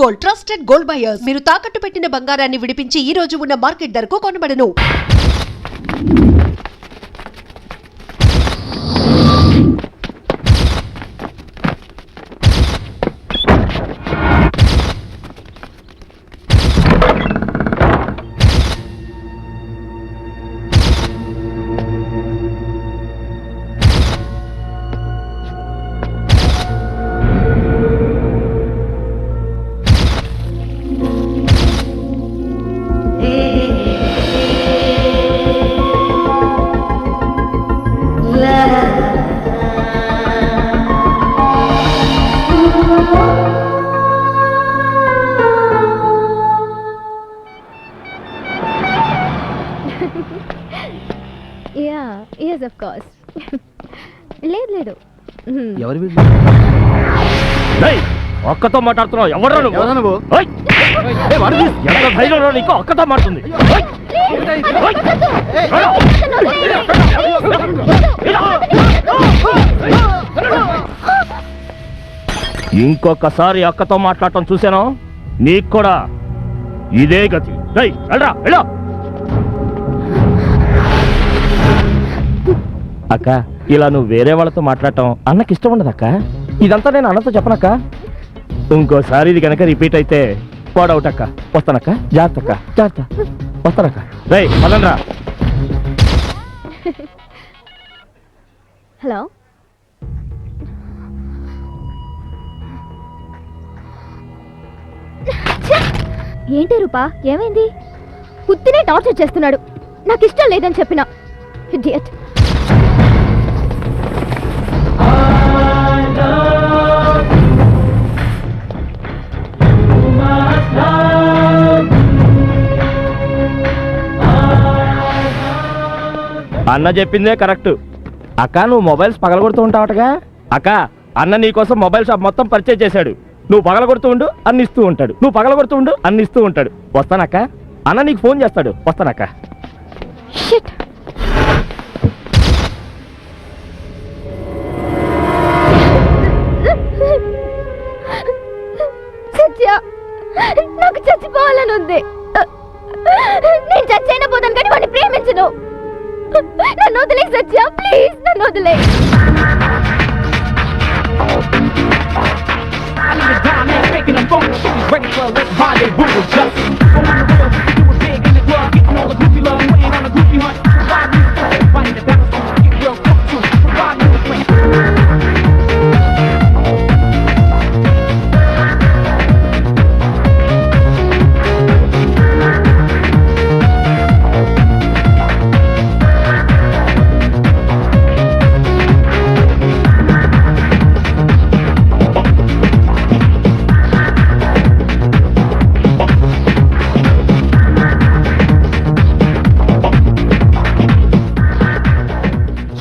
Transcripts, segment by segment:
Gold, trusted gold buyers. మీరు తాకట్టు పెట్టిన బంగారాన్ని విడిపించి ఈ రోజు ఉన్న మార్కెట్ ధరకు కొనబడను. Yes, of course. లేదు ఎవరు అక్కతో మాట్లాడుతున్నావు? ఎవరు నువ్వు? ఎంత ధైర్యంలో నీకు అక్కతో మాట్లాడుతుంది? ఇంకొకసారి అక్కతో మాట్లాడటం చూశాను నీకు కూడా ఇదే గతి. వెళ్ళరా. అక్క, ఇలా నువ్వు వేరే వాళ్ళతో మాట్లాడటం అన్నకి ఇష్టం ఉండదు అక్క. ఇదంతా నేను అన్నతో చెప్పనక్క. ఇంకోసారి ఇది కనుక రిపీట్ అయితే పోడవుట్ అక్క. వస్తానక్క, జాగ్రత్త. వస్తానక్క. పదండ్రా. హలో, ఏంటి రూపా, ఏమైంది? ఉత్తినే టార్చర్ చేస్తున్నాడు. నాకు ఇష్టం లేదని చెప్పిన ఇడియట్. అన్న చెప్పిందే కరెక్ట్ అక్క. నువ్వు మొబైల్స్ పగలగొడుతూ ఉంటావటగా అక్క. అన్న నీకోసం మొబైల్ షాప్ మొత్తం పర్చేజ్ చేశాడు. నువ్వు పగలగొడుతూ ఉండు, అన్ని ఇస్తూ ఉంటాడు. నువ్వు పగలగొడుతూ ఉండు, అన్ని ఇస్తూ ఉంటాడు. వస్తానక్క. అన్న నీకు ఫోన్ చేస్తాడు. వస్తానక్క. నాకు చచ్చిపోవాలని ఉంది. నేను చచ్చైనా పోతాను కానీ వాడిని ప్రేమించను. నన్ను వదిలే సత్య, ప్లీజ్ నన్ను వదిలే.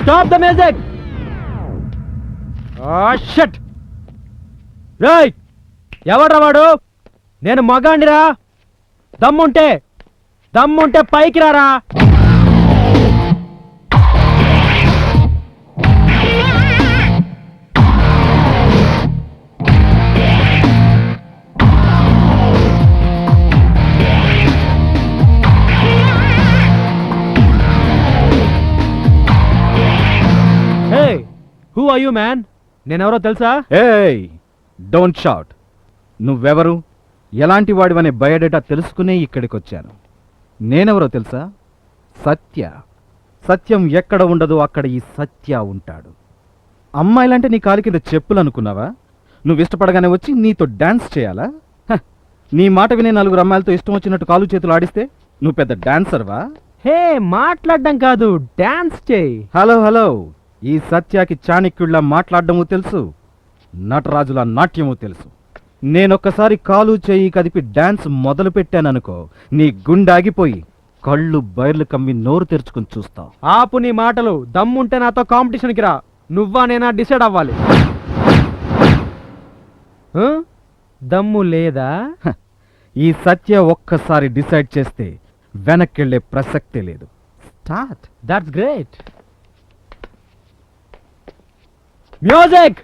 Stop the music! Shit! Right, ఎవడ్రా వాడు? నేను మగాండిరా. దమ్ముంటే పైకి రారా. Who are you, man? నేనెవరో తెలుసా? ఏయ్, డోంట్ షౌట్. నువ్వెవరు, ఎలాంటి వాడివనే బయోడేటా తెలుసుకునే ఇక్కడికి వచ్చాను. నేనెవరో తెలుసా? సత్యం ఎక్కడ ఉండదో అక్కడ ఈ సత్య ఉంటాడు. అమ్మాయిలంటే నీ కాలి కింద చెప్పులు అనుకున్నావా? నువ్వు ఇష్టపడగానే వచ్చి నీతో డాన్స్ చేయాలా? నీ మాట వినే నలుగురు అమ్మాయిలతో ఇష్టం వచ్చినట్టు కాలు చేతులు ఆడిస్తే నువ్వు పెద్ద డాన్సర్వా? హే, మాట్లాడడం కాదు, డాన్స్ చేయి. హలో, ఈ సత్యాకి చాణక్యుళ్ళ మాట్లాడడము తెలుసు, నటరాజుల నాట్యము తెలుసు. నేనొక్కసారి కాలు చేయి కదిపి డాన్స్ మొదలు పెట్టాననుకో, నీ గుండాగిపోయి కళ్ళు బయర్లు కమ్మి నోరు తెరుచుకుని చూస్తావు. ఆపు నీ మాటలు. దమ్ముంటే నాతో కాంపిటీషన్కి రా. నువ్వా నేనా డిసైడ్ అవ్వాలి. దమ్ము లేదా? ఈ సత్య ఒక్కసారి డిసైడ్ చేస్తే వెనక్కెళ్లే ప్రసక్తే లేదు. Start. That's great. Music.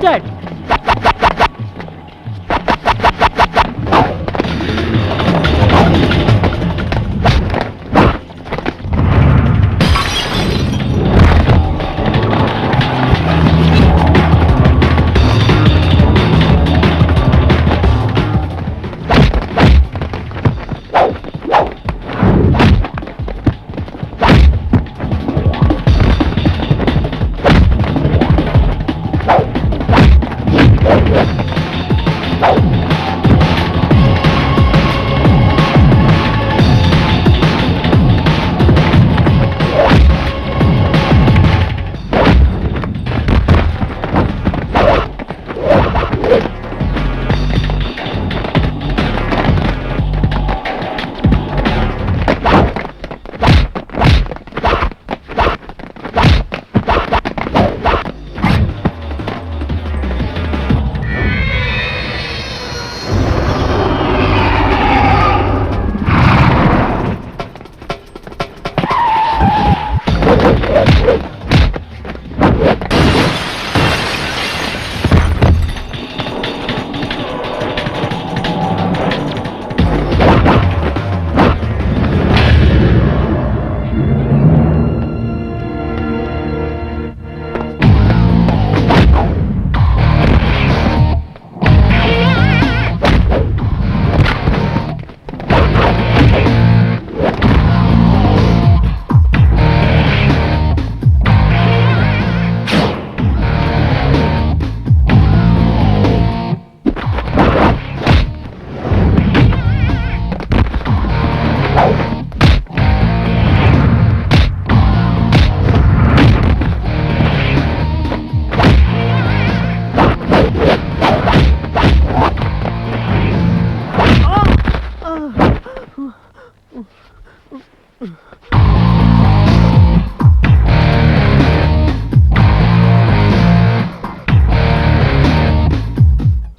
Watch it.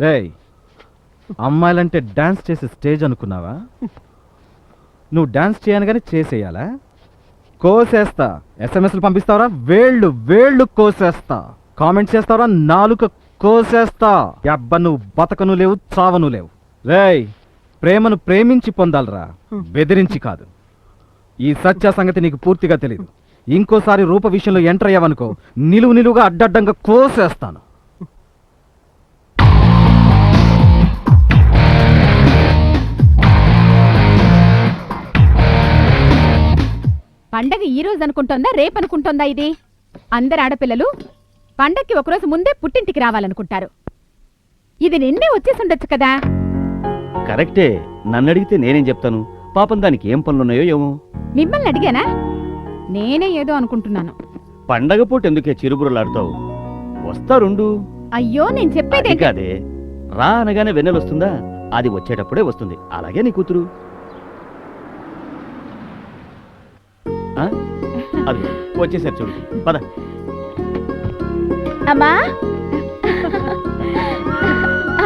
రేయ్, అమ్మాయిలంటే డాన్స్ చేసే స్టేజ్ అనుకున్నావా? నువ్వు డాన్స్ చేయను చేసేయాలా? కోసేస్తా. ఎస్ఎంఎస్లు పంపిస్తావరా? వేళ్ళు వేళ్ళు కోసేస్తా. కామెంట్స్ చేస్తావరా? నాలుక కోసేస్తా. అబ్బ నువ్వు బతకను లేవు, చావను లేవు. రేయ్, ప్రేమను ప్రేమించి పొందాలరా, బెదిరించి కాదు. ఈ సత్య సంగతి నీకు పూర్తిగా తెలీదు. ఇంకోసారి రూప విషయంలో ఎంటర్ అయ్యావనుకో, నిలువుగా అడ్డడ్డంగా కోసేస్తాను. పండగ ఈ రోజు అనుకుంటోందా రేపు అనుకుంటోందా? ఇది అందరు ఆడపిల్లలు పండక్కి ఒకరోజు ముందే పుట్టింటికి రావాలనుకుంటారు. ఇది నిన్నే వచ్చేసి ఉండొచ్చు కదా. కరెక్టే. నన్ను అడిగితే నేనేం చెప్తాను? పాపం దానికి ఏం పనులున్నాయో ఏమో. మిమ్మల్ని అడిగానా? నేనే ఏదో అనుకుంటున్నాను. పండగ పూట ఎందుకే చిరుబురులాడుతావు? వస్తారుండు. అయ్యో నేను చెప్పేదే కాదే, రా అనగానే వెన్నెలొస్తుందా? అది వచ్చేటప్పుడే వస్తుంది. అలాగే నీ కూతురు. అది వచ్చేసారు చూడు. పద. అమ్మా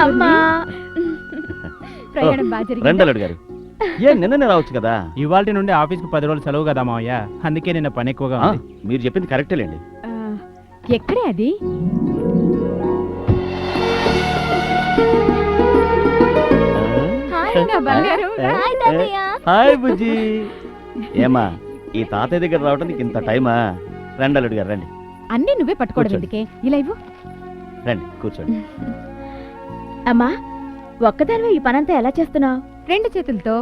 అమ్మా ప్రయాణం బాగా జరిగిందా? రెండలుడు గారు, నిన్ననే రావచ్చు కదా. ఇవాల్టి నుండి ఆఫీస్కి 10 రోజులు సెలవు కదా మావయ్య, అందుకే నిన్న పని ఎక్కువగా ఉంది. మీరు చెప్పింది కరెక్టేలేండి. ఎక్కడే అది? హాయ్ నా బంగారు. హాయ్ తాతయ్య. హాయ్ బుజ్జి. ఏమా, ఈ తాతయ్య దగ్గర రావడానికి ఇంత టైమా? రెండలుడు గారు రండి. అన్నీ నువ్వే పట్టుకోవడం కూర్చోండి. ఎందుకే? ఇలా ఇవ్వు. రండి కూర్చోండి. అమ్మా, ఒక్కదానివే ఈ పనంతా ఎలా చేస్తున్నావు? 2 చేతులతో.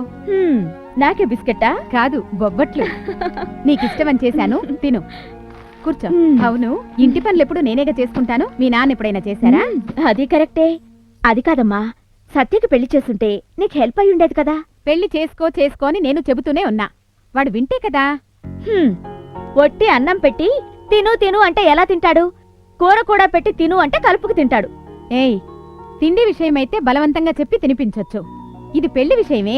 నాకే బిస్కెట్టా? కాదు, బొబ్బట్లు. నీకిష్టమని చేశాను, తిను. కూర్చో. అవును, ఇంటి పనులు ఎప్పుడు నేనేగా చేసుకుంటాను. మీ నాన్న ఎప్పుడైనా చేశారా? అది కరెక్టే. అది కాదమ్మా, సత్యకి పెళ్లి చేస్తుంటే నీకు హెల్ప్ అయి ఉండేది కదా. పెళ్లి చేసుకో అని నేను చెబుతూనే ఉన్నా. వాడు వింటే కదా. ఒట్టి అన్నం పెట్టి తిను అంటే ఎలా తింటాడు? కూర కూడా పెట్టి తిను అంటే కలుపుకు తింటాడు. ఏయ్, తిండి విషయమైతే బలవంతంగా చెప్పి తినిపించొచ్చు. ఇది పెళ్లి విషయమే.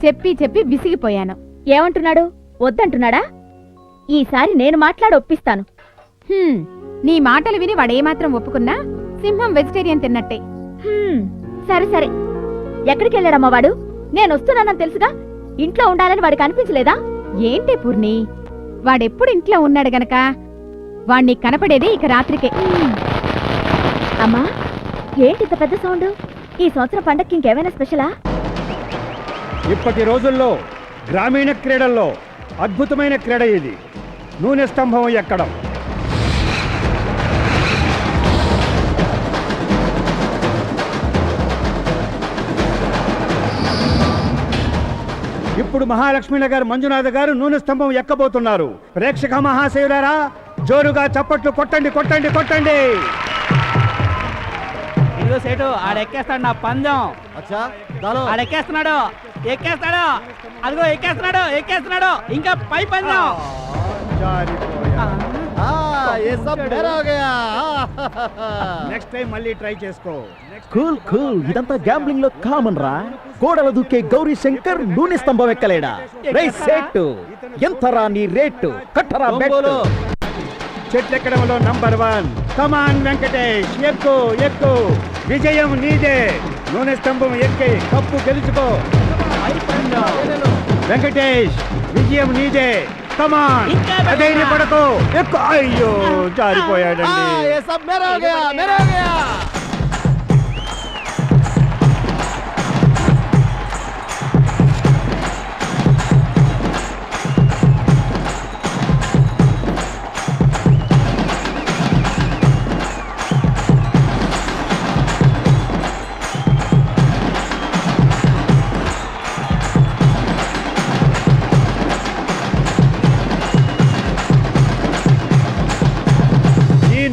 చెప్పి విసిగిపోయాను. ఏమంటున్నాడు? వద్దంటున్నాడా? ఈసారి నేను మాట్లాడి ఒప్పిస్తాను. నీ మాటలు విని వాడేమాత్రం ఒప్పుకున్నా సింహం వెజిటేరియన్ తిన్నట్టే. సరే ఎక్కడికి వెళ్ళాడమ్మా వాడు? నేను వస్తున్నానని తెలుసుగా. ఇంట్లో ఉండాలని వాడికి అనిపించలేదా? ఏంటి పూర్ణి, వాడెప్పుడు ఇంట్లో ఉన్నాడు గనక వాణ్ణి కనపడేది ఇక రాత్రికే. అమ్మా ఏంటి ఇంత పెద్ద సౌండ్? ఈ సంవత్సరం పండక్కి ఇంకేమైనా స్పెషలా? ఇప్పటి రోజుల్లో గ్రామీణ క్రీడల్లో అద్భుతమైన క్రీడ ఇది, నూనె స్తంభం ఎక్కడం. ఇప్పుడు మహాలక్ష్మీనగర్ మంజునాథ్ గారు నూనె స్తంభం ఎక్కబోతున్నారు. ప్రేక్షక మహాశయులారా, జోరుగా చప్పట్లు కొట్టండి కొట్టండి కొట్టండి. ఇదిగో సేటు ఆడెక్కేస్తాడు నా పందెం. ఆడెక్కేస్తున్నాడు, ఎక్కేస్తాడు, అదిగో ఎక్కేస్తున్నాడు ఎక్కేస్తున్నాడు, ఇంకా పై పందెం. నెక్స్ట్ టైం మళ్ళీ ట్రై చేసుకో. కూల్ కూల్, ఇదంతా గ్యాంబ్లింగ్ లో కామన్ రా. కోడల దుక్కే గౌరీ శంకర్ నూనె స్తంభం ఎక్కలేడా? రేయ్ సేటు, ఎంతరా నీ రేటు? కట్టరా బెట్టు. చెట్లెక్కడంలో నంబర్ 1. కమాన్ వెంకటేష్, ఎక్కు ఎక్కు, విజయం నీదే. నూనె స్తంభం ఎక్కి కప్పు గెలుచుకో. వెంకటేష్, విజయం నీదే. కమాన్, అధైర్యపడకు, ఎక్కు. అయ్యో జారిపోయాడండి.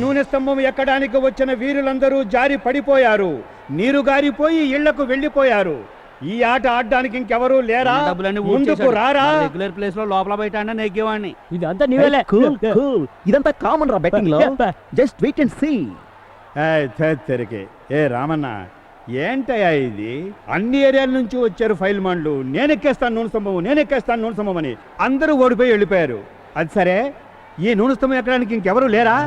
నూనె స్తంభం ఎక్కడానికి వచ్చిన వీరులందరూ జారి పడిపోయారు. నీరు గారిపోయి ఇళ్లకు వెళ్లిపోయారు. ఈ ఆట ఆడడానికి ఇంకెవరూ లేరా? ముందుకు రారా. రెగ్యులర్ ప్లేస్ లో లోపల బయట అన్న నెగ్గేవాడిని. ఇదంతా నీవేలే. కూల్ కూల్, ఇదంతా కామన్ రా బెట్టింగ్ లో. Just wait and see. తెరికే ఏ రామన్న, ఏంటయ్యా ఇది? అన్ని ఏరియాల నుంచి వచ్చారు ఫైల్ మాన్లు. నేనెక్కేస్తాను నూనె స్తంభం, నేనెక్కేస్తాను నూనె స్తంభం అని అందరూ ఓడిపోయి వెళ్ళిపోయారు. అది సరే, ఈ నూనె స్తంభం ఎక్కడానికి ఇంకెవరూ లేరా?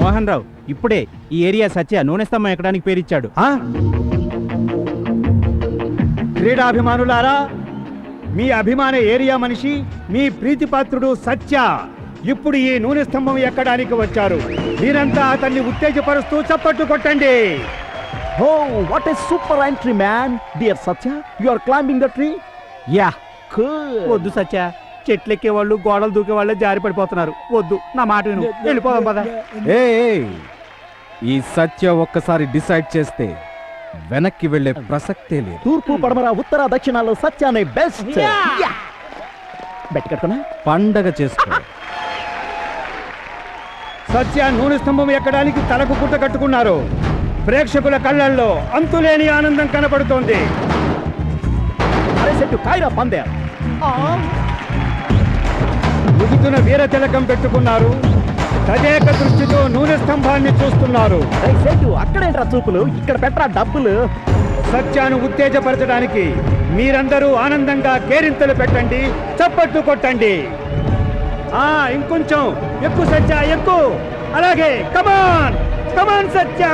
మోహన్ రావు ఇప్పుడే ఈ ఏరియా సత్య నూనె స్తంభం ఎక్కడానికి పేరిచ్చాడు. క్రీడాభిమానులారా, మీ అభిమాన ఏరియా మనిషి, మీ ప్రీతిపాత్రుడు సత్య ఇప్పుడు ఈ నూనె స్తంభం ఎక్కడానికి వచ్చారు. మీరంతా అతన్ని ఉత్తేజపరుస్తూ చప్పట్లు కొట్టండి. Oh what a super entry man. Dear Satya, you are climbing the tree. Yeah, వద్దు సత్య, చెట్లెక్కే వాళ్ళు గోడలు దూకే వాళ్ళే జారి పడిపోతున్నారు. వద్దు, నా మాట విను, వెళ్ళిపోదాం పద. ఈ సత్య ఒక్కసారి డిసైడ్ చేస్తే వెనక్కి వెళ్లే ప్రసక్తే లేదు. తూర్పు పడమర ఉత్తర దక్షిణాల్లో సత్యానే బెస్ట్. బెట్ కట్టుకున్నా పండగ చేసుకో. సత్య నూనె స్తంభం ఎక్కడానికి తలకు గుట్ట కట్టుకున్నారు. ప్రేక్షకుల కళ్ళల్లో అంతులేని ఆనందం కనపడుతోంది. అరే సెట్టు కాయరా పందే. ముదుతున్న వీర తిలకం పెట్టుకున్నారు. తదేక దృష్టితో నూనె స్తంభాన్ని చూస్తున్నారు. అక్కడేంట్రా చూపులు, ఇక్కడ పెట్టరా డబ్బులు. సత్యాను ఉత్తేజపరచడానికి మీరందరూ ఆనందంగా కేరింతలు పెట్టండి, చప్పట్లు కొట్టండి. ఇంకొంచెం ఎక్కువ సత్య, ఎక్కువ. అలాగే, కమాన్ కమాన్ సత్య.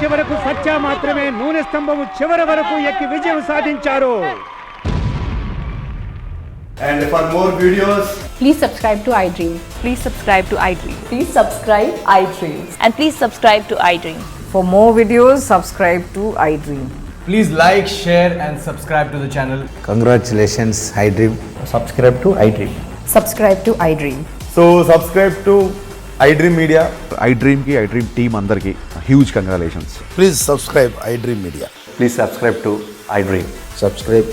చివరకు సత్య మాత్రమే నూనె స్తంభము చివరి వరకు ఎక్కి విజయం సాధించారు. And for more videos, please subscribe to iDream. Please subscribe to iDream. Please subscribe iDream. And please subscribe to iDream. For more videos, subscribe to iDream. please like, share and subscribe to the channel. Congratulations, iDream. Subscribe to iDream. Subscribe to iDream. So subscribe to iDream Media. iDream ki iDream team andarki huge congratulations. Please subscribe iDream Media. Please subscribe to iDream. Subscribe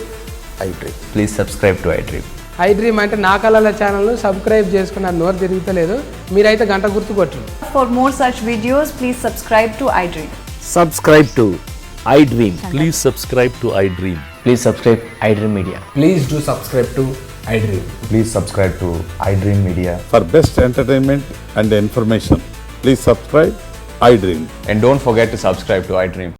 iDream. Please subscribe to iDream. iDream అంటే నా కళల ఛానల్ను subscribe చేసుకున్న నోరు తిరుగుతలేదు. మీరైతే గంట గుర్తు కొట్టండి. For more such videos, please subscribe to iDream. Subscribe to I dream. Please subscribe to iDream. Please subscribe iDream Media. Please do subscribe to iDream. Please subscribe to iDream Media. For best entertainment and information, please subscribe iDream. And don't forget to subscribe to iDream.